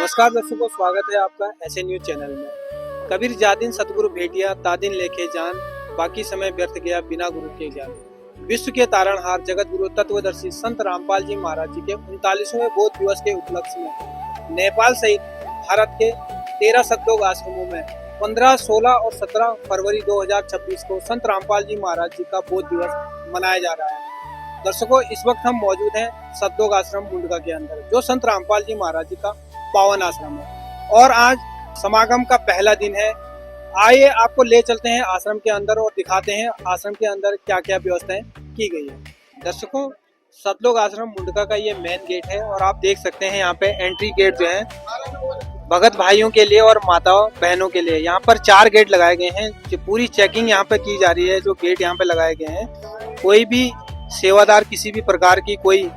नमस्कार दर्शकों, स्वागत है आपका ऐसे न्यूज चैनल में। कबीर जादिन सतगुरु भेटिया तादिन लेके जान, बाकी समय व्यर्थ गया बिना गुरु के ज्ञान। विश्व के तारणहार जगत गुरु तत्वदर्शी संत रामपाल जी महाराज जी के 39वें बोध दिवस के उपलक्ष्य में नेपाल सहित भारत के 13 सतलोक आश्रमों में 15, 16 और 17 फरवरी 2026 को संत रामपाल जी महाराज जी का बोध दिवस मनाया जा रहा है। दर्शकों, इस वक्त हम मौजूद हैं सतलोक आश्रम मुंडका के अंदर, जो संत रामपाल जी महाराज जी का पावन आश्रम है और आज समागम का पहला दिन है। आइए आपको ले चलते हैं आश्रम के अंदर और दिखाते हैं आश्रम के अंदर क्या क्या व्यवस्थाएं की गई है। दर्शकों, सतलोक आश्रम मुंडका का ये मेन गेट है और आप देख सकते हैं यहाँ पे एंट्री गेट जो है भगत भाइयों के लिए और माताओं बहनों के लिए। यहाँ पर 4 गेट लगाए गए हैं। जो पूरी चेकिंग यहाँ पे की जा रही है। जो गेट यहाँ पे लगाए गए हैं, कोई भी सेवादार किसी भी प्रकार की कोई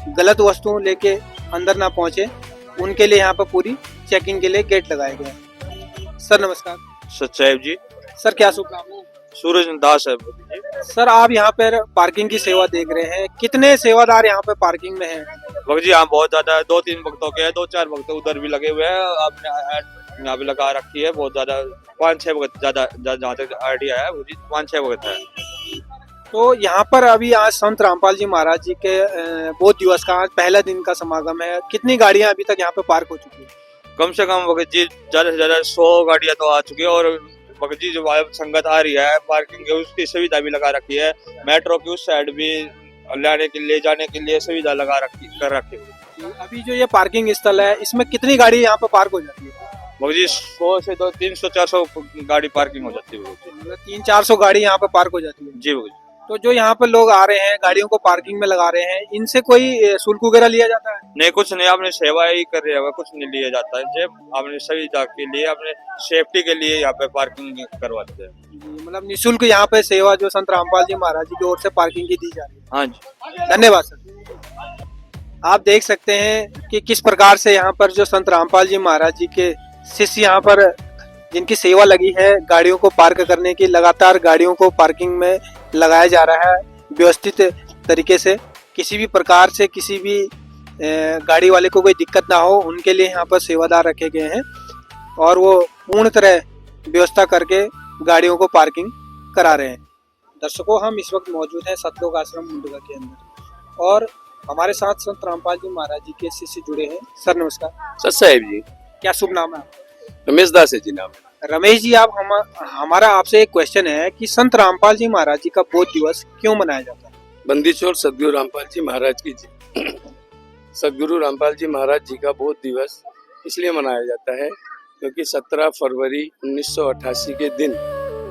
गलत वस्तु लेके अंदर ना पहुंचे, उनके लिए यहाँ पर पूरी चेकिंग के लिए गेट लगाए गए हैं। सर नमस्कार। सचैब जी। सर क्या शुभ नाम है? सूरज दास है जी। सर आप यहाँ पर पार्किंग की सेवा देख रहे हैं, कितने सेवादार यहाँ पे पार्किंग में हैं? भक्त जी यहाँ बहुत ज्यादा है, 2-3 भक्तों के हैं, 2-4 भक्त उधर भी लगे हुए हैं। आपने यहाँ भी लगा रखी है बहुत ज्यादा, 5-6 भक्त ज्यादा जहाँ तक आइडिया है, 5-6 भक्त है। तो यहाँ पर अभी आज संत रामपाल जी महाराज जी के बोध दिवस का आज पहला दिन का समागम है। कितनी गाड़ियां अभी तक यहाँ पे पार्क हो चुकी है? कम से कम भगत जी ज्यादा से ज्यादा 100 गाड़ियां तो आ चुकी है। और भगत जी जो वायु संगत आ रही है, पार्किंग की उसकी सुविधा भी लगा रखी है। मेट्रो की उस साइड भी लाने के लिए जाने के लिए सुविधा लगा रखी है। अभी जो ये पार्किंग स्थल है, इसमें कितनी गाड़ी यहाँ पे पार्क हो जाती है? भगत जी 100 से 300-400 गाड़ी पार्किंग हो जाती है। 300-400 गाड़ी यहाँ पे पार्क हो जाती है जी भगत जी। तो जो यहाँ पर लोग आ रहे हैं, गाड़ियों को पार्किंग में लगा रहे हैं, इनसे कोई शुल्क वगैरह लिया जाता है? नहीं, कुछ नहीं, आपने सेवा ही कर रहे होगा, कुछ नहीं लिया जाता है। जब आपने सुविधा के लिए, अपने सेफ्टी के लिए यहाँ पे पार्किंग करवाते हैं। मतलब निःशुल्क यहाँ पे सेवा जो संत रामपाल जी महाराज जी की ओर से पार्किंग की दी जा रही है। हाँ जी, धन्यवाद सर। आप देख सकते हैं कि किस प्रकार से यहाँ पर जो संत रामपाल जी महाराज जी के शिष्य यहाँ पर जिनकी सेवा लगी है गाड़ियों को पार्क करने की, लगातार गाड़ियों को पार्किंग में लगाया जा रहा है व्यवस्थित तरीके से। किसी भी प्रकार से किसी भी गाड़ी वाले को कोई दिक्कत ना हो, उनके लिए यहाँ पर सेवादार रखे गए हैं और वो पूर्ण तरह व्यवस्था करके गाड़ियों को पार्किंग करा रहे हैं। दर्शकों, हम इस वक्त मौजूद हैं सतलोक आश्रम मुंडका के अंदर और हमारे साथ संत रामपाल जी महाराज जी के शिष्य जुड़े हैं। सर नमस्कार। सर साहेब जी। क्या शुभ नाम है? रमेश दास है जी नाम। रमेश जी, आप हमारा आपसे एक क्वेश्चन है कि संत रामपाल जी महाराज जी का बोध दिवस क्यों मनाया जाता है? बंदीछोड़ सदगुरु रामपाल जी महाराज की सदगुरु रामपाल जी महाराज जी का बोध दिवस इसलिए मनाया जाता है क्योंकि 17 फरवरी 1988 के दिन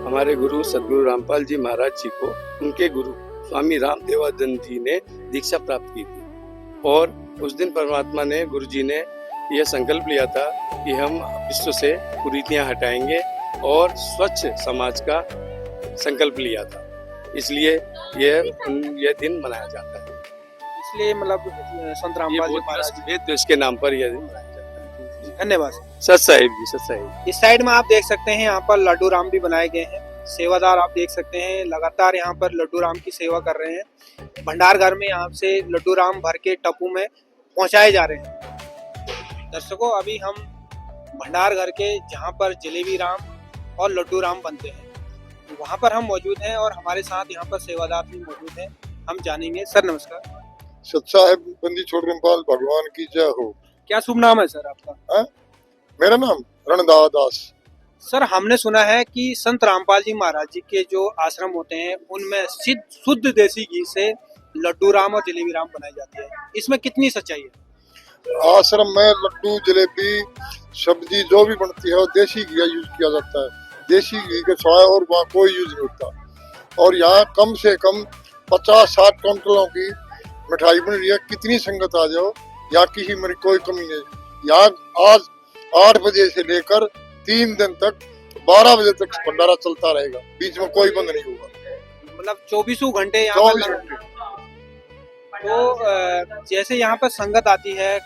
हमारे गुरु सदगुरु रामपाल जी महाराज जी को उनके गुरु स्वामी रामदेवानंद जी ने दीक्षा प्राप्त की थी। और उस दिन परमात्मा ने, गुरु जी ने यह संकल्प लिया था कि हम विश्व से कुरीतियां हटाएंगे और स्वच्छ समाज का संकल्प लिया था। इसलिए यह दिन मनाया जाता है। इसलिए मतलब संत रामपाल जी महाराज जी इसके नाम पर यह दिन मनाया जाता है। धन्यवाद सत साहिब जी। सत साहिब। इस साइड में आप देख सकते हैं यहाँ पर लड्डू राम भी बनाए गए हैं। सेवादार आप देख सकते हैं लगातार यहाँ पर लड्डू राम की सेवा कर रहे हैं। भंडार घर में यहाँ से लड्डू राम भर के टप्पू में पहुंचाए जा रहे हैं। दर्शकों, अभी हम भंडार घर के जहाँ पर जलेबी राम और लड्डू राम बनते हैं, वहाँ पर हम मौजूद हैं और हमारे साथ यहाँ पर सेवादार भी मौजूद हैं। हम जानेंगे। सर नमस्कार। सत्साहेब बंदीछोड़ रामपाल भगवान की जय हो। क्या शुभ नाम है सर आपका? मेरा नाम रणदास दास। सर, हमने सुना है कि संत रामपाल जी महाराज जी के जो आश्रम होते हैं उनमें शुद्ध देसी घी से लड्डू राम और जलेबी राम बनाई जाती है, इसमें कितनी सच्चाई है? आश्रम में लड्डू, जलेबी, सब्जी जो भी बनती है वो देसी घी यूज किया जाता है। देसी घी के सिवाय और वहाँ कोई यूज नहीं होता। और यहाँ कम से कम 50-60 क्विंटलों की मिठाई बन रही है। कितनी संगत आ जाओ, यहाँ किसी में कोई कमी नहीं। यहाँ आज 8 बजे से लेकर 3 दिन तक 12 बजे तक भंडारा चलता रहेगा, बीच में कोई बंद नहीं होगा। मतलब 24 घंटे यहाँ पर। तो जैसे यहाँ पर संगत आती है,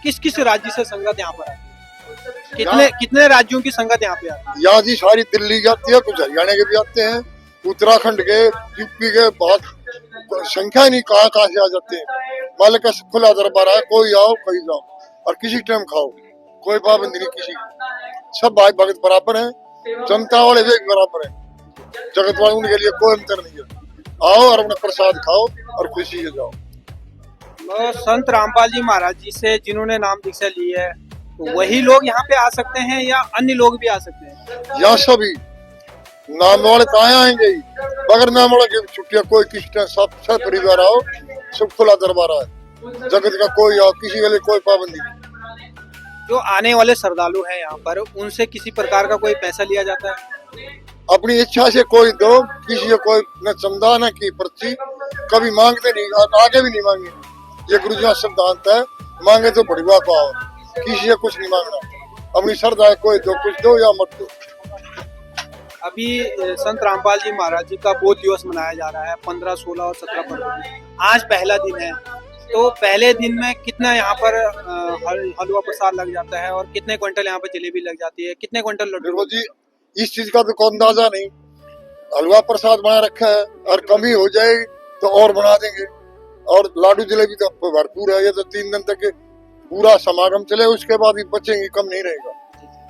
किस किस राज्य से संगत यहाँ पर आती है? कितने राज्यों की संगत यहाँ पे आती है? यहाँ जी सारी दिल्ली की आती है, कुछ हरियाणा के भी आते हैं, उत्तराखंड के, यूपी के, बहुत संख्या नहीं कहाँ से आ जाते हैं। मालिक का खुला दरबार है, कोई आओ कोई जाओ और किसी टाइम खाओ, कोई पाबंदी नहीं किसी की, सब भाई भगत बराबर हैं, जनता वाले भी बराबर हैं, जगत वाले उनके लिए कोई अंतर नहीं है। आओ और अपना प्रसाद खाओ और खुशी से जाओ। तो संत रामपाल जी महाराज जी से जिन्होंने नाम दीक्षा ली है, वही लोग यहाँ पे आ सकते हैं या अन्य लोग भी आ सकते हैं? यहाँ सभी नाम वाले तो आएंगे ही, बगैर नाम वाले की छुट्टियां कोई किसी टाइम सब परिवार आओ, सब खुला दरबार है, जगत का कोई आओ, किसी के लिए कोई पाबंदी नहीं। जो आने वाले श्रद्धालु हैं यहाँ पर, उनसे किसी प्रकार का कोई पैसा लिया जाता है? अपनी इच्छा से कोई दो, किसी से कोई न चंदा न की पर्ची, कभी मांगते नहीं, आगे भी नहीं मांगे। ये गुरु जी का सिद्धांत है, मांगे तो बढ़िया को आओ, किसी से कुछ नहीं मांगना, अपनी श्रद्धा है, कोई दो कुछ दो या मत दो। अभी संत रामपाल जी महाराज जी का बोध दिवस मनाया जा रहा है 15, 16 और 17 फरवरी। आज पहला दिन है, तो पहले दिन में कितना यहाँ पर हलवा प्रसाद लग जाता है और कितने क्विंटल यहाँ पर जलेबी लग जाती है, कितने क्विंटल लड्डू? देखो जी, इस चीज का तो कोई अंदाजा नहीं, हलवा प्रसाद बना रखा है और कमी हो जाएगी तो और बना देंगे, और लाडू जलेबी तो भरपूर है। ये तो 3 दिन तक पूरा समागम चले, उसके बाद भी बचेंगे, कम नहीं रहेगा,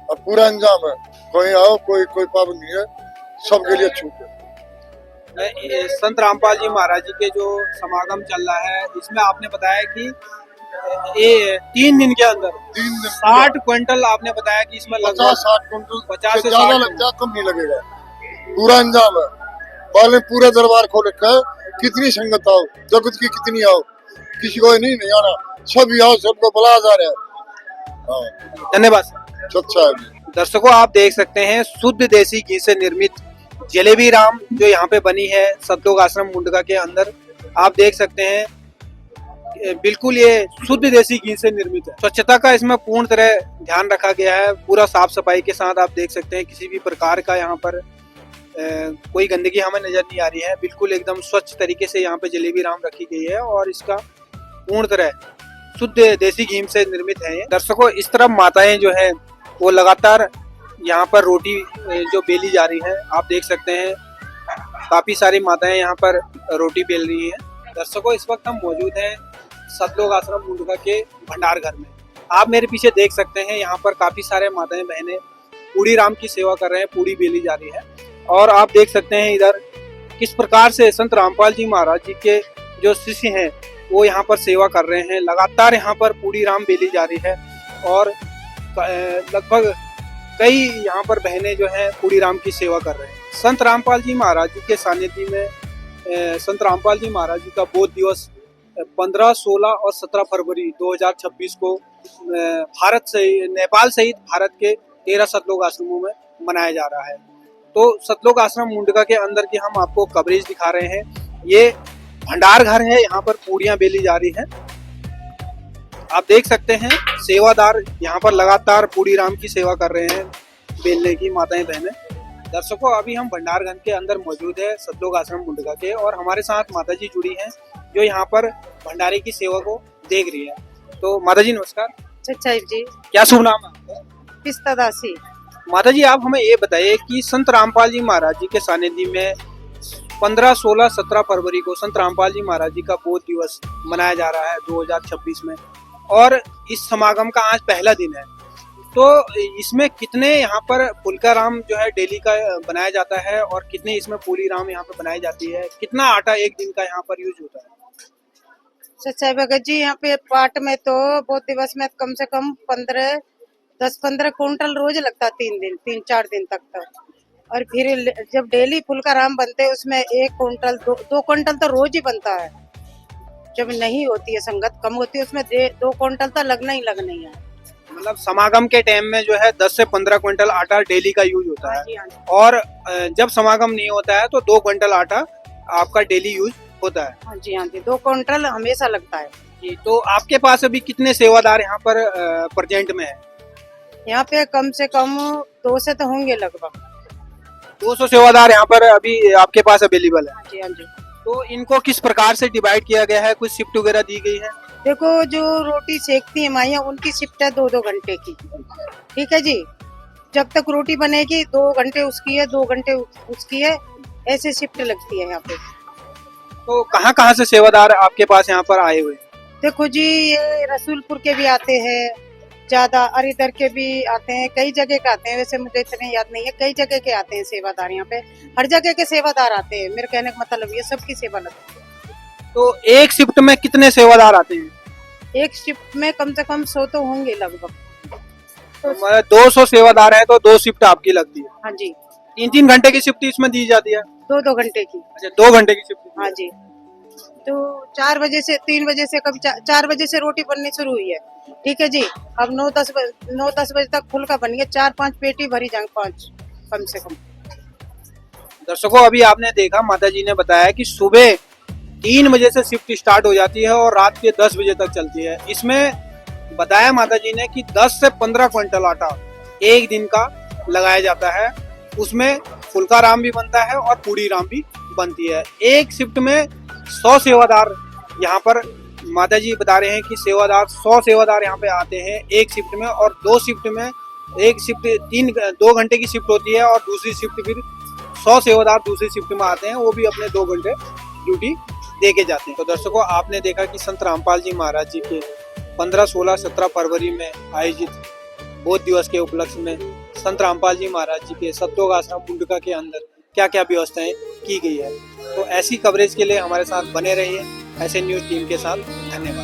और पूरा अंजाम है, कोई आओ, कोई पाबंदी है, सबके लिए छूट है। संत रामपाल जी महाराज जी के जो समागम चल रहा है, इसमें आपने बताया कि ये 3 दिन के अंदर 3 दिन 60 क्विंटल आपने बताया कि इसमें लगभग 50-60 क्विंटल 50 से ज्यादा 60 लग जाए, कम नहीं लगेगा, पूरा अंजाम है। पहले पूरा दरबार खोल रखा है, कितनी संगत आओ, जगत की कितनी आओ, किसी को नहीं आना, सब आओ, सबको बुलाया जा रहा है। हाँ, धन्यवाद सर। अच्छा है। दर्शकों, आप देख सकते हैं शुद्ध देसी घी से निर्मित जलेबी राम जो यहाँ पे बनी है सतलोक आश्रम मुंडका के अंदर। आप देख सकते हैं बिल्कुल ये शुद्ध देसी घी से निर्मित है। स्वच्छता का इसमें पूर्ण तरह ध्यान रखा गया है, पूरा साफ सफाई के साथ। आप देख सकते हैं किसी भी प्रकार का यहाँ पर कोई गंदगी हमें नजर नहीं आ रही है, बिल्कुल एकदम स्वच्छ तरीके से यहाँ पे जलेबी राम रखी गई है और इसका पूर्ण तरह शुद्ध देसी घी से निर्मित है। दर्शकों, इस तरफ माताएं जो है वो लगातार यहाँ पर रोटी जो बेली जा रही है, आप देख सकते हैं काफी सारी माताएं यहाँ पर रोटी बेल रही हैं। दर्शकों, इस वक्त हम मौजूद हैं सतलोक आश्रम मुंडका के भंडार घर में। आप मेरे पीछे देख सकते हैं यहाँ पर काफी सारे माताएं बहनें पूड़ी राम की सेवा कर रहे हैं, पूड़ी बेली जा रही है। और आप देख सकते हैं इधर किस प्रकार से संत रामपाल जी महाराज जी के जो शिष्य हैं वो यहाँ पर सेवा कर रहे हैं। लगातार यहाँ पर पूड़ी राम बेली जा रही है और लगभग कई यहाँ पर बहनें जो हैं पूड़ी राम की सेवा कर रहे हैं। संत रामपाल जी महाराज जी के सानिध्य में संत रामपाल जी महाराज जी का बोध दिवस 15, 16 और 17 फरवरी 2026 को भारत से नेपाल सहित भारत के 13 सतलोक आश्रमों में मनाया जा रहा है। तो सतलोक आश्रम मुंडका के अंदर की हम आपको कवरेज दिखा रहे हैं। ये भंडार घर है, यहाँ पर पूड़ियाँ बेली जा रही है। आप देख सकते हैं सेवादार यहाँ पर लगातार पूड़ी राम की सेवा कर रहे हैं, बेलने की माताएं बहनें। दर्शकों, अभी हम भंडार घर के अंदर मौजूद है सतलोक आश्रम मुंडका के, और हमारे साथ माता जी जुड़ी हैं जो यहाँ पर भंडारे की सेवा को देख रही है। तो माता जी नमस्कार। सच्चाई जी, क्या शुभ नाम है आपका? पिस्ता दासी। माता जी, आप हमें ये बताइए कि संत रामपाल जी महाराज जी के सानिध्य में 15, 16, 17 फरवरी को संत रामपाल जी महाराज जी का बोध दिवस मनाया जा रहा है 2026 में, और इस समागम का आज पहला दिन है। तो इसमें कितने यहाँ पर फुल्का राम जो है डेली का बनाया जाता है और कितने इसमें पूरी राम यहाँ पर बनाई जाती है? कितना आटा एक दिन का यहाँ पर यूज होता है? सच्चाई भगत जी, यहाँ पे पाट में तो बहुत दिवस में कम से कम 10-15 कुंटल रोज लगता है, 3-4 दिन तक तो। और फिर जब डेली फुल्का राम बनते हैं उसमें 1 कुंटल 2 कुंटल तो रोज ही बनता है। जब नहीं होती है संगत कम होती है उसमें 2 कुंटल तो लगना ही है। मतलब समागम के टाइम में जो है 10 से 15 क्विंटल आटा डेली का यूज होता है, हाँ जी, हाँ जी। और जब समागम नहीं होता है तो 2 क्विंटल आटा आपका डेली यूज होता है। हाँ जी, हाँ जी, 2 कुंटल हमेशा लगता है जी। तो आपके पास अभी कितने सेवादार यहाँ पर प्रेजेंट में है? यहाँ पे कम से कम 2 से तो होंगे लगभग। 200 सेवादार यहाँ पर अभी आपके पास अवेलेबल है। हाँ जी, हाँ जी। तो इनको किस प्रकार से डिवाइड किया गया है? कुछ शिफ्ट वगैरह दी गई है? देखो, जो रोटी सेकती है माइयाँ उनकी शिफ्ट है 2-2 घंटे की, ठीक है जी। जब तक रोटी बनेगी 2 घंटे उसकी है, 2 घंटे उसकी है, ऐसे शिफ्ट लगती है यहाँ पे। तो कहाँ से सेवादार आपके पास यहाँ पर आए हुए? देखो जी, ये रसूलपुर के भी आते हैं, ज्यादा, और इधर के भी आते हैं, कई जगह के आते हैं, वैसे मुझे इतने याद नहीं है, कई जगह के आते हैं सेवादार यहाँ पे, हर जगह के सेवादार आते हैं। मेरे कहने का मतलब ये सबकी सेवा लगती है। तो एक शिफ्ट में कितने सेवादार आते हैं? एक शिफ्ट में कम से कम 100 तो होंगे लगभग। तो 200 सेवादार हैं तो 2 शिफ्ट आपकी लगती है। हाँ जी, 3-3 घंटे की शिफ्ट इसमें दी जाती है? 2-2 घंटे की। अच्छा, 2 घंटे की शिफ्ट। हाँ जी, तो 4 बजे से 3 बजे से कभी 4 बजे से रोटी बननी शुरू हुई है, ठीक है जी। अब 9-10 बजे तक फुल्का बन गया, 4-5 पेटी भरी जाएंगे, 5 कम से कम। दर्शकों, अभी आपने देखा माता जी ने बताया कि सुबह 3 बजे से शिफ्ट स्टार्ट हो जाती है और रात के 10 बजे तक चलती है। इसमें बताया माता जी ने कि 10 से 15 क्विंटल आटा एक दिन का लगाया जाता है। उसमें फुल्का राम भी बनता है और पूड़ी राम भी बनती है। एक शिफ्ट में 100 सेवादार यहाँ पर माता जी बता रहे हैं कि 100 सेवादार यहाँ पे आते हैं एक शिफ्ट में, और 2 शिफ्ट में, एक शिफ्ट 2 घंटे की शिफ्ट होती है और दूसरी शिफ्ट फिर 100 सेवादार दूसरी शिफ्ट में आते हैं, वो भी अपने 2 घंटे ड्यूटी दे के जाते हैं। तो दर्शकों, आपने देखा कि संत रामपाल जी महाराज जी के 15, 16, 17 फरवरी में आयोजित बौद्ध दिवस के उपलक्ष्य में संत रामपाल जी महाराज जी के सत्योग आश्रम मुंडका के अंदर क्या क्या व्यवस्थाएं की गई है। तो ऐसी कवरेज के लिए हमारे साथ बने रहिए ऐसे न्यूज टीम के साथ। धन्यवाद।